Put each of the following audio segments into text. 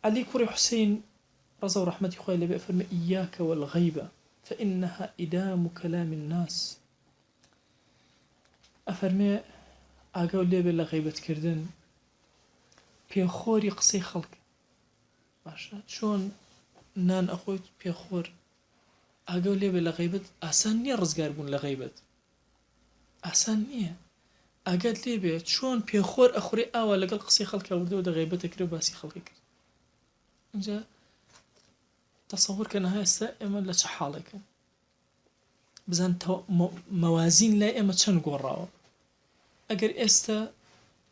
علي كوري حسين رضا ورحمة خوي اللي بأفرم إياك والغيبة فإنها إدام كلام الناس. أفرمي ئاگاو لێبێ لە غیبەتکردن پێخۆری قسەی خەڵک باشە چۆن نان ئەخۆیت پێخۆر ئاگاو لێبێ لە غیبەت ئاسان نییە ڕزگار بوون لە غیبەت ئاسان نییە ئاگات لێبێ چۆن پێخۆر ئەخورێ ئاوا لەگەڵ قسەی خەڵکە وردەوە دە غیبەتە کرێ باسی خەڵکی کرد اینجا تەسەوور کە نەها ئێستا ئێمە لە چ حاڵێکن بزان مەوازین لای ئێمە چەند گۆڕاوە ئەگەر ئێستا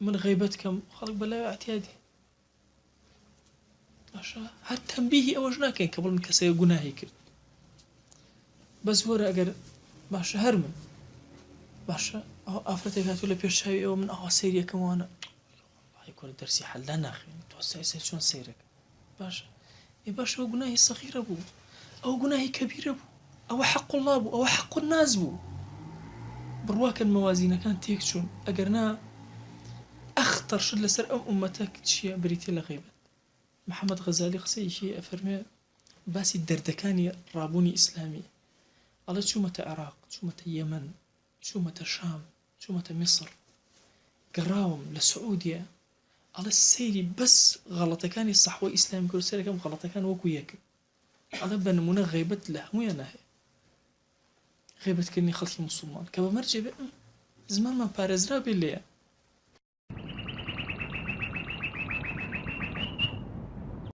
من غیبەت کەم خەڵک بەلای ئەعتیادی باشە هەر تەنبیهی ئەوەش ناکەین کە بڵن کەسەیە گوناهی کرد بەس وەرە ئەگەر باشە هەر من باشە ئەو ئافرەتێک هاتوو لە پێشچاوی ئەوە من ئەوە سەیریەکەم وانە کۆرە دەرسی حەللا ناخوێن تۆ سەیر چۆن سەیرەکە باشە ێ باشە ئەوە گوناهی سەغیرە بوو ئەوە گوناهی کەبیرە بوو ئەوە حەق الله بوو ئەوە حەق الناس بوو بڕواکەن مەوازینەکان تێک چوون ئەگەر نا ئەختەر شت لەسەر ئەم ئومەتە چییە بریتێ لە غیبەت محەممەد غەزالی قسەیەکی ئەفەرمێ باسی دەردەکانی ڕابوونی ئیسلامی ئەڵێ چوومەتە عێراق چوومەتە یەمەن چوومەتە شام چوومەتە میسر گەڕاوم لە سعودیە ئەڵێ سەیری بەس غەڵەتەکانی سەحوەی ئیسلامی کرد سەرەکەم غەڵەتەکان وەکو یەکە ئەڵێ بە نمونە غیبەت لە هەموویان ناهەیە غیبەتکردنی خەڵکی موسڵمان کە بەمەرجێ بێ زمانمان پارێزرا بێ لێیە